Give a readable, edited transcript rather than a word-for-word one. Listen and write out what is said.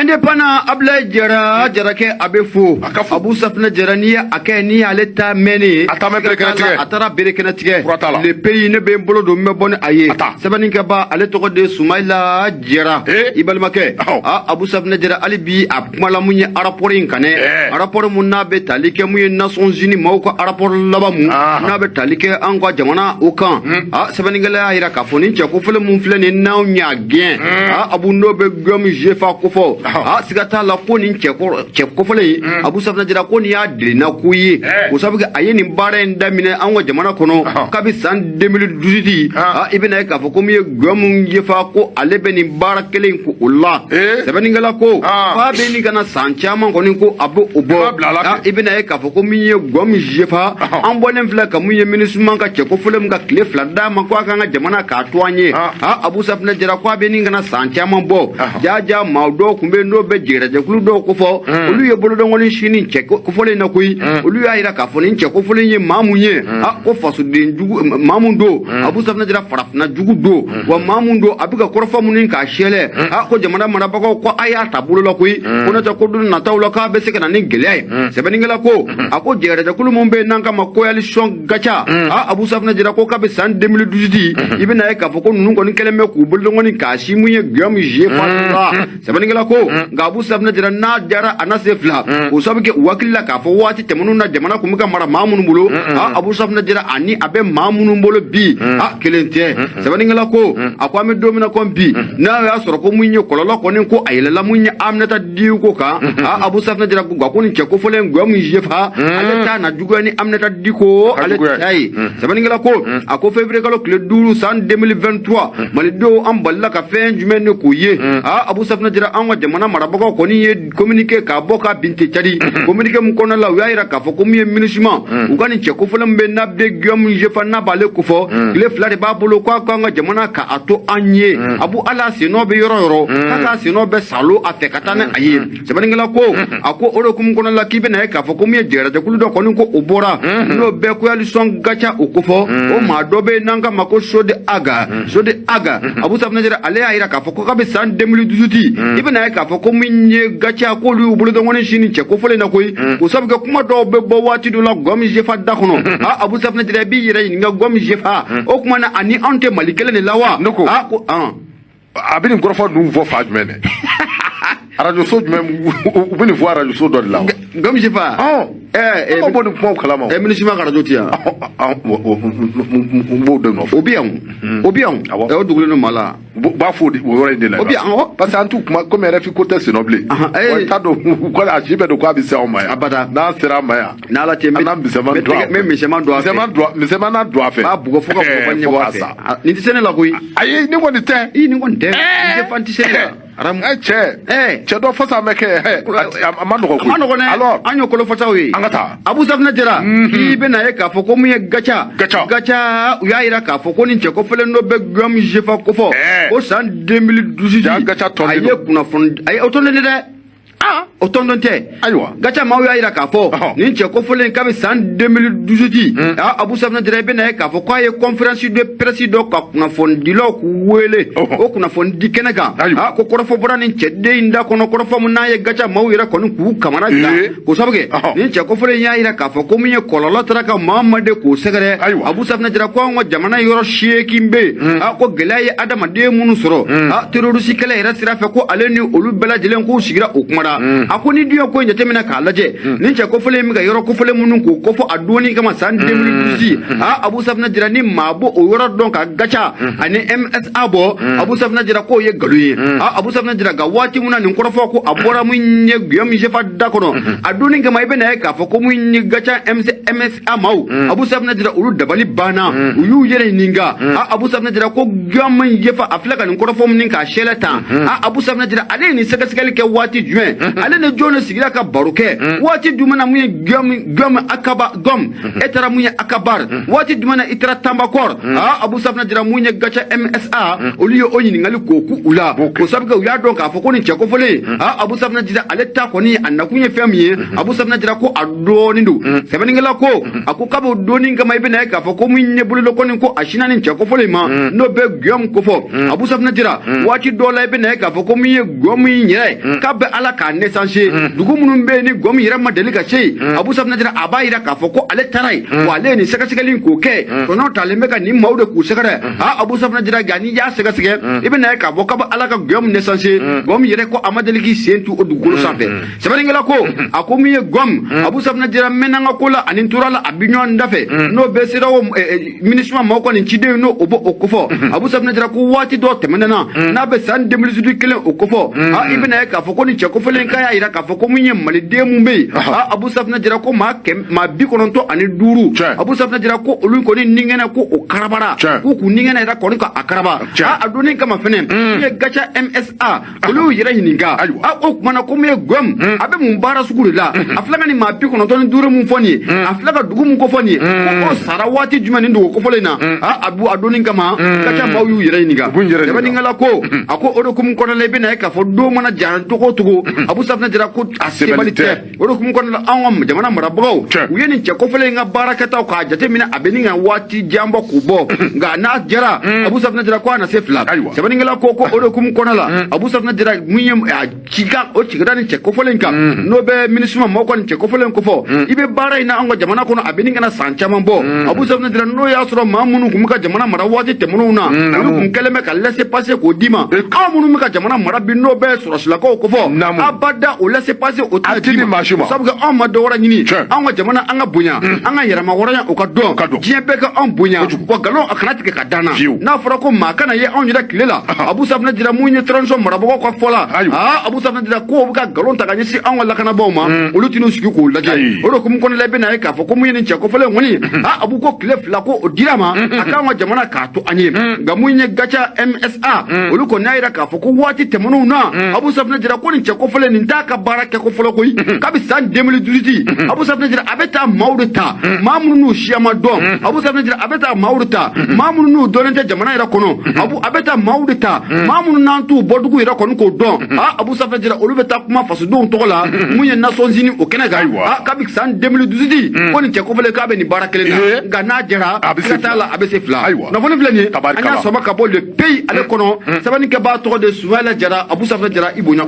indépendant Ablaye Jarake Abefo Abu Safna Jarani Akeni Aleta Meni Atara Berekenatige le pays ne be bolo do me bon aye Sabaninka ba aleto de Soumaila Jara Ibalmake Abu Safna Jara Alibi Akmala munye araporin kane arapor munna be talike muye Nations Unies moko arapor labamu na be talike angwa jamana ukan Sabaningala ayira kafoni cheko fele mun fele ni naw nyagen Abu no be gom jefa kofo sigata la ko ni cheko fele Abu Safna Jara ko ni ya dilina kuyi usabuga ayeni bare ndamine angwa jamana kono kabi san 2018 ibina ka fo ko mi gom jefa ko alebe ni bara kelen ko ulla Sabaningala ko fa be ni kana sanchama ko ni ko abu ubo ibina ka fo ko mi gom jefa an bonen fla ka mu ye minisman ka cheko fele mga kle fla da ma ko aka jamana ka twanye Abu Safna Jara ko be ni kana sanchama bo jaja mawdo kumbe no be jira je kulu do ko fo olu ye bolo do ngoni shini cheko ko fole na kuyi olu ya ira ka fo ni cheko fole ye mamunye ko fasu de jugu mamundo Abu Safna Jara farafna jugu do wa mamundo abiga korfa munin ka shele ko jamana mara ba ko aya tabulo la kuyi ko na ta ko dun na tawlo ka be sekana ni gele sebeningala ko ako jira je kulu mombe nanka ma coalition gacha Abu Safna Jara ko ka be san 2018 ibina ka fo ko nun ko ni keleme ku bolo ngoni ka shi munye gam je fa sebeningala ko ga Abu Safna Jara na jara anasefla o sabike wakilla ka fo wati temunu na jamana ku muka mara mamun bulo Abu Safna Jara ani abe mamun bolo bi kelente sebeningala ko akwa me domina ko bi na ya soro ko munye kololo ko ni ko ayela munye amnata diu ko ka Abu Safna Jara ko ga ko ni cheko fo len gam je fa aleta na jugani amnata diko aleta ay sebeningala ko ako février kalo le 12 san 2023 mali do am balla ka fen jumene ko ye Abu Safna Jara anwa jamana marabako ko ni ye communiquer ka boka binti chadi communiquer mu kono la yaira ka fo ko mi minishima ukani cheko fo lambe na be gam je fa na bale ko fo le flare ba bolo ko nga jamana ka ato anye Abu ala sino be yoro kaka sino be salo afekatane aye sebeningala ko ako oro kum kono la kibe na ka fo ko mi jera de kulu do ko ni ko obora no be ko yali son gacha ukufo o ma dobe nanga mako sode aga Abu Safna Jara ale ayira ka fo ko ka be san 2018 ibina ka fo ko minye gacha ko lu bulu do ngone shini che ko fole na koy o sabga kuma do be bo wati do la gom je fa dakono Abu Safna Jara bi yira nga gom je fa o kuma na ani ante malikele ne lawa ko abini gorofo dum vo fa jumene radio so jumene ubini vo radio so do la gom je fa ko bo dum kalama minishima ka radio tia bo de no obiang o dugule no mala ba fo di wo de la obiang parce que tout comme refi côté sinoble ta do ko la jibe do ko abise o maya abada na sera maya na la tembe na bisema do misema na do afa ba bugo fo ko banye wasa ni tisene la koy ayi ni woni te ni wonte ni fanti sene ram che do fosa meke amano ko alors anyo ko lo fosa wi angata Abu Safna Jara ibe na ye ka fo ko muye gacha ya ira ka fo ko ni che ko fele no be gam je fa ko fo o san 2012 gacha ton aye kuna fon aye otonde de otondonte aywa gacha mawu ya ira ka fo ni che ko fele ka be san 2012 Abu Safna Jara be na ye ka fo ko ye conférence de président ka kuna fon dilo ku wele o kuna fon dikenaga ko ko fo bora ni che de inda kono ko fo mun na ye gacha mawu ira kono ku kamara da ko sabuge ni che ko fele ya ira ka fo ko munye kololo traka Muhammad ko segere Abu Safna Jara ko ngo jamana yoro shekimbe ko gelaye adama de munu soro terroriste kala ira sira fe ko aleni olu bela jelen ko sigira okmara akoni diyo ko nyate mina ka laje ni che ko fele mi ga yoro ko fele munu ko fo adoni kama san 2012 Abu Safna Jara ni mabo o yoro don ka gacha ani MSA bo Abu Safna Jara ko ye galuye Abu Safna Jara ga wati muna ni ko fo ko abora munye gyam je fa dakono adoni kama ibe na ka fo ko munye gacha MSA mau Abu Safna Jara ulu dabali bana uyu yere ninga Abu Safna Jara ko gyam je fa aflaka ni ko fo mun ka shelata Abu Safna Jara ale ni saka ke wati juin ale ne jɔn sigira ka baro kɛ waati jumɛn mun ye gom akaba gom etara mun ye akabar waati jumɛn itara tambakor Abu Safna Jara mun ye gacha MSA olu ye o ɲiningali ko ku ula ko sabu u y'a dɔn k'a fɔ ko nin cɛ kofɔlen Abu Safna Jara ale ta kɔni a nakun ye fɛn min ye Abu Safna Jara ko a dɔɔnin don sɛbɛnnikɛla ko a ko k'a b'o dɔɔnin kama i bɛna ye k'a fɔ ko min ye bololo kɔni ko a sina nin cɛ kofɔlen ma n'o bɛ gom kofɔ Abu Safna Jara waati dɔ la i bɛna ye k'a fɔ ko min ye gom yɛrɛ k'a bɛ ala k'a naissance dugu minnu bɛ yen ni gom yɛrɛ ma deli ka se Abu Safna Jara a b'a yira k'a fɔ ko ale taara ye wa ale ye nin sɛgɛsɛgɛli k'o kɛ tɔnɔ talen bɛ ka nin maaw de k'u sɛgɛrɛ Abu Safna Jara nka n'i y'a sɛgɛsɛgɛ i bɛna ye k'a fɔ k'a bɛ ala ka gom naissance gom yɛrɛ ko a ma deli k'i sen tu o dugukolo sanfɛ sɛbɛnnikɛla ko a ko min ye gom Abu Safna Jara mɛnna ka ko la ani tora la a bi ɲɔgɔn dafɛ n'o bɛ sera o ministre maaw kɔni ciden n'o o b'o kofɔ Abu Safna Jara ko waati dɔ tɛmɛna n'a bɛ san 2021 o kofɔ i bɛna ye k'a fɔ ko nin cɛ kofɔlen k'a y'a yira k'a fɔ ko min ye maliden mun bɛ yen Abu Safna Jara ko maa 95 Abu Safna Jara ko olu kɔni ninkɛnɛ ko o karabara k'u k'u ninkɛnɛ yɛrɛ kɔni ka a karaba a donni kama fɛnɛ min ye gacha MSA olu yɛrɛ ɲininka o kumana ko min ye gom a bɛ mun baara sugu de la a filɛ ka nin maa 95 mun fɔ nin ye a filɛ ka dugu mun kofɔ nin ye ko o sara waati jumɛn nin dogo kofɔlen na a donni kama gacha maaw y'u yɛrɛ ɲininka sɛbɛnnikɛla ko a ko o de kumu kɔnɔ la i bɛna ye k'a fɔ don mana jara cogo o cogo Abu Safna Jara ko a sebali tɛ o de kumu kɔnɔ la an ka jamana marabagaw u ye nin cɛ kofɔlen ka baarakɛtaw k'a jateminɛ a bɛ nin ka waati jan bɔ k'u bɔ nka n'a jara Abu Safna Jara ko a na se fila sɛbɛnnikɛla ko o de kumu kɔnɔ la Abu Safna Jara mun ye cikan o cigida nin cɛ kofɔlen kan n'o bɛ ministre maaw ka nin cɛ kofɔlen kofɔ i bɛ baara in na an ka jamana kɔnɔ a bɛ nin kana san caman bɔ Abu Safna Jara n'o y'a sɔrɔ maa minnu kun bɛ ka jamana mara waati tɛmɛnenw na olu kun kɛlen bɛ ka laisser passer k'o d'i ma aw minnu bɛ ka jamana mara bi n'o bɛ sɔrɔsilakaw kofɔ abada o laisser passer o tɛ d'i ma sabu kɛ anw ma dɔ wɛrɛ ɲini an ka jamana an ka bonya an ka yɛrɛma wɔrɔnya o ka dɔn diɲɛ bɛɛ ka anw bonya wa nkalon a kana tigɛ ka dan na n'a fɔra ko maa kana ye anw yɛrɛ tile la Abu Safna Jara mun ye transition marabagaw ka fɔ la Abu Safna Jara ko bɛ ka nkalon ta ka ɲɛsin anw ka lakanabaaw ma olu tɛn'u sigi k'o lajɛ o de hukumu kɔnɔna la i bɛna ye k'a fɔ ko mun ye nin cɛ kofɔlen kɔni Abu ko tile fila ko o dira ma a k'an ka jamana k'a to an ye nka mun ye gacha MSA olu kɔni y'a yira k'a fɔ ko waati tɛmɛnenw na Abu Safna Jara ko nin cɛ kofɔlen nin t'a ka baara kɛ ko fɔlɔ koyi kabi san 2018 Abu Safna Jara a bɛ taa maaw de ta maa minnu n'u siya ma dɔn Abu Safna Jara a bɛ taa maaw de ta maa minnu n'u dɔnnen tɛ jamana yɛrɛ kɔnɔ a bɛ taa maaw de ta maa minnu n'an t'u bɔdugu yɛrɛ kɔni k'o dɔn Abu Safna Jara olu bɛ taa kuma fasodenw tɔgɔ la mun ye Nations Unies o kɛnɛ kan kabi san 2018 ko nin cɛ kofɔlen k'a bɛ nin baara kelen na nka n'a jɛra sika t'a la a bɛ se fila nafolo filɛ nin ye an y'a sɔrɔ ka bɔ le pays ale kɔnɔ sɛbɛnnikɛbaa tɔgɔ de Sumayila Jara Abu Safna Jara i bonya